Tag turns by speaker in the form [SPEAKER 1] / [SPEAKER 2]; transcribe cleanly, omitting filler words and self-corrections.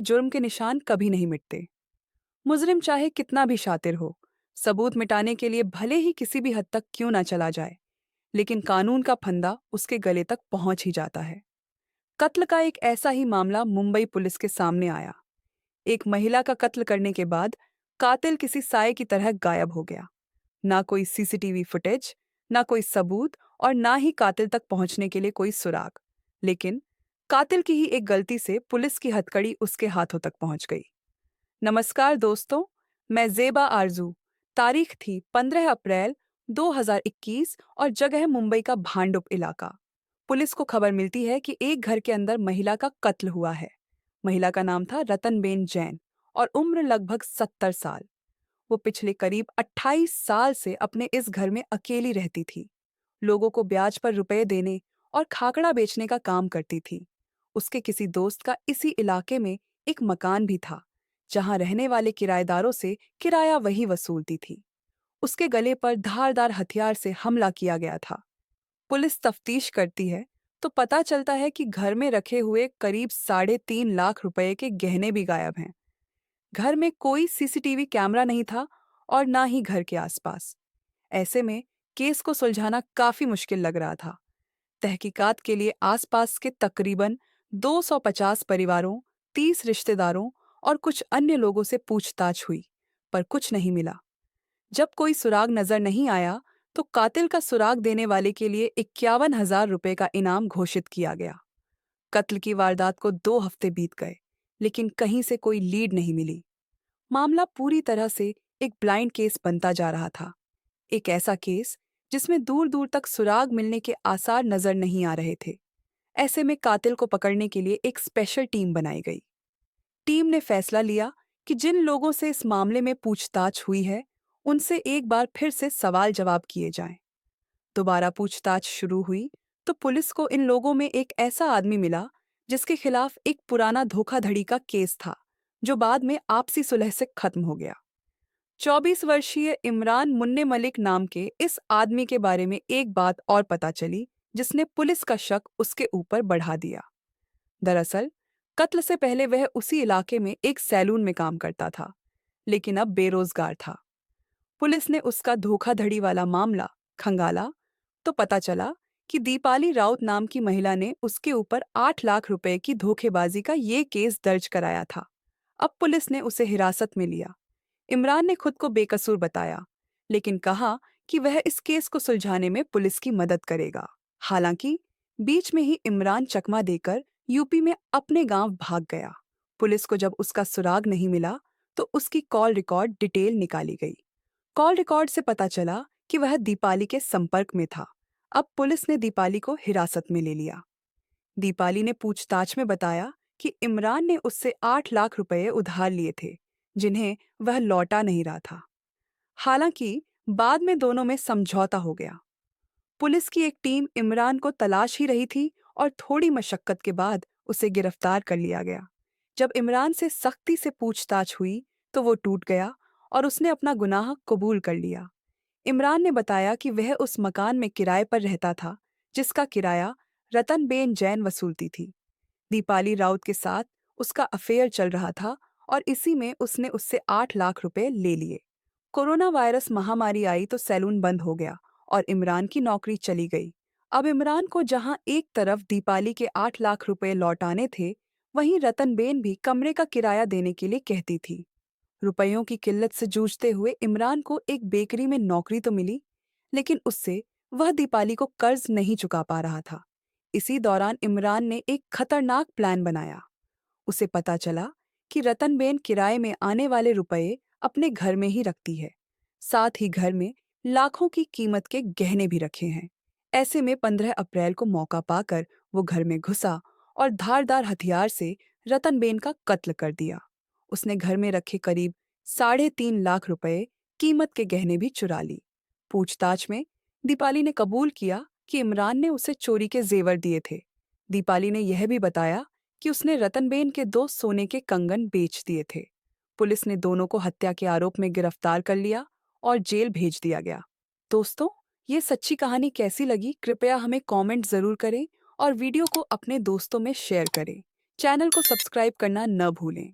[SPEAKER 1] जुर्म के निशान कभी नहीं मिटते। मुजरिम चाहे कितना भी शातिर हो, सबूत मिटाने के लिए भले ही किसी भी हद तक क्यों ना चला जाए, लेकिन कानून का फंदा उसके गले तक पहुंच ही जाता है। कत्ल का एक ऐसा ही मामला मुंबई पुलिस के सामने आया। एक महिला का कत्ल करने के बाद कातिल किसी साये की तरह गायब हो गया। ना कोई सीसीटीवी फुटेज, ना कोई सबूत और ना ही कातिल तक पहुंचने के लिए कोई सुराग। लेकिन कातिल की ही एक गलती से पुलिस की हथकड़ी उसके हाथों तक पहुंच गई। नमस्कार दोस्तों, मैं ज़ेबा आरज़ू। तारीख थी 15 अप्रैल 2021 और जगह मुंबई का भांडुप इलाका। पुलिस को खबर मिलती है कि एक घर के अंदर महिला का कत्ल हुआ है। महिला का नाम था रतनबेन जैन और उम्र लगभग 70 साल। वो पिछले करीब 28 साल से अपने इस घर में अकेली रहती थी। लोगों को ब्याज पर रुपए देने और खाकड़ा बेचने का काम करती थी। उसके किसी दोस्त का इसी इलाके में एक मकान भी था, जहां रहने वाले किराएदारों से किराया वही वसूलती थी। उसके गले पर धारदार हथियार से हमला किया गया था। पुलिस तफ्तीश करती है तो पता चलता है कि घर में रखे हुए करीब 3.5 लाख रुपए के गहने भी गायब हैं। घर में कोई सीसीटीवी कैमरा नहीं था और ना ही घर के आसपास। ऐसे में केस को सुलझाना काफी मुश्किल लग रहा था। तहकीकात के लिए आसपास के तकरीबन 250 परिवारों, 30 रिश्तेदारों और कुछ अन्य लोगों से पूछताछ हुई, पर कुछ नहीं मिला। जब कोई सुराग नजर नहीं आया, तो कातिल का सुराग देने वाले के लिए 51,000 रुपए का इनाम घोषित किया गया। कत्ल की वारदात को 2 हफ्ते बीत गए, लेकिन कहीं से कोई लीड नहीं मिली। मामला पूरी तरह से एक ब्लाइंड केस बनता जा रहा था। एक ऐसा केस जिसमें दूर दूर तक सुराग मिलने के आसार नजर नहीं आ रहे थे। ऐसे में कातिल को पकड़ने के लिए एक स्पेशल टीम बनाई गई। टीम ने फैसला लिया कि जिन लोगों से इस मामले में पूछताछ हुई है, उनसे एक बार फिर से सवाल जवाब किए जाएं। दोबारा पूछताछ शुरू हुई तो पुलिस को इन लोगों में एक ऐसा आदमी मिला जिसके खिलाफ एक पुराना धोखाधड़ी का केस था, जो बाद में आपसी सुलह से खत्म हो गया। 24 वर्षीय इमरान मुन्ने मलिक नाम के इस आदमी के बारे में एक बात और पता चली, जिसने पुलिस का शक उसके ऊपर बढ़ा दिया। दरअसल कत्ल से पहले वह उसी इलाके में एक सैलून में काम करता था, लेकिन अब बेरोजगार था। पुलिस ने उसका धोखाधड़ी वाला मामला खंगाला तो पता चला कि दीपाली राउत नाम की महिला ने उसके ऊपर 8 लाख रुपए की धोखेबाजी का ये केस दर्ज कराया था। अब पुलिस ने उसे हिरासत में लिया। इमरान ने खुद को बेकसूर बताया, लेकिन कहा कि वह इस केस को सुलझाने में पुलिस की मदद करेगा। हालांकि बीच में ही इमरान चकमा देकर यूपी में अपने गांव भाग गया। पुलिस को जब उसका सुराग नहीं मिला, तो उसकी कॉल रिकॉर्ड डिटेल निकाली गई। कॉल रिकॉर्ड से पता चला कि वह दीपाली के संपर्क में था। अब पुलिस ने दीपाली को हिरासत में ले लिया। दीपाली ने पूछताछ में बताया कि इमरान ने उससे 8 लाख रुपए उधार लिए थे, जिन्हें वह लौटा नहीं रहा था। हालांकि बाद में दोनों में समझौता हो गया। पुलिस की एक टीम इमरान को तलाश ही रही थी और थोड़ी मशक्कत के बाद उसे गिरफ्तार कर लिया गया। जब इमरान से सख्ती से पूछताछ हुई तो वो टूट गया और उसने अपना गुनाह कबूल कर लिया। इमरान ने बताया कि वह उस मकान में किराए पर रहता था, जिसका किराया रतनबेन जैन वसूलती थी। दीपाली राउत के साथ उसका अफेयर चल रहा था और इसी में उसने उससे 8 लाख रुपए ले लिए। कोरोना वायरस महामारी आई तो सैलून बंद हो गया और इमरान की नौकरी चली गई। अब इमरान को जहां एक तरफ दीपाली के 8 लाख रुपए लौटाने थे, वहीं रतनबेन भी कमरे का किराया देने के लिए कहती थी। रुपयों की किल्लत से जूझते हुए इमरान को एक बेकरी में नौकरी तो मिली, लेकिन उससे वह दीपाली को कर्ज नहीं चुका पा रहा था। इसी दौरान इमरान ने एक खतरनाक प्लान बनाया। उसे पता चला कि रतनबेन किराए में आने वाले रुपए अपने घर में ही रखती है। साथ ही घर में लाखों की कीमत के गहने भी रखे हैं। ऐसे में 15 अप्रैल को मौका पाकर वो घर में घुसा और धारदार हथियार से रतनबेन का कत्ल कर दिया। उसने घर में रखे करीब 3.5 लाख रुपए कीमत के गहने भी चुरा ली। पूछताछ में दीपाली ने कबूल किया कि इमरान ने उसे चोरी के जेवर दिए थे। दीपाली ने यह भी बताया कि उसने रतनबेन के 2 सोने के कंगन बेच दिए थे। पुलिस ने दोनों को हत्या के आरोप में गिरफ्तार कर लिया और जेल भेज दिया गया। दोस्तों, ये सच्ची कहानी कैसी लगी, कृपया हमें कमेंट जरूर करें और वीडियो को अपने दोस्तों में शेयर करें। चैनल को सब्सक्राइब करना न भूलें।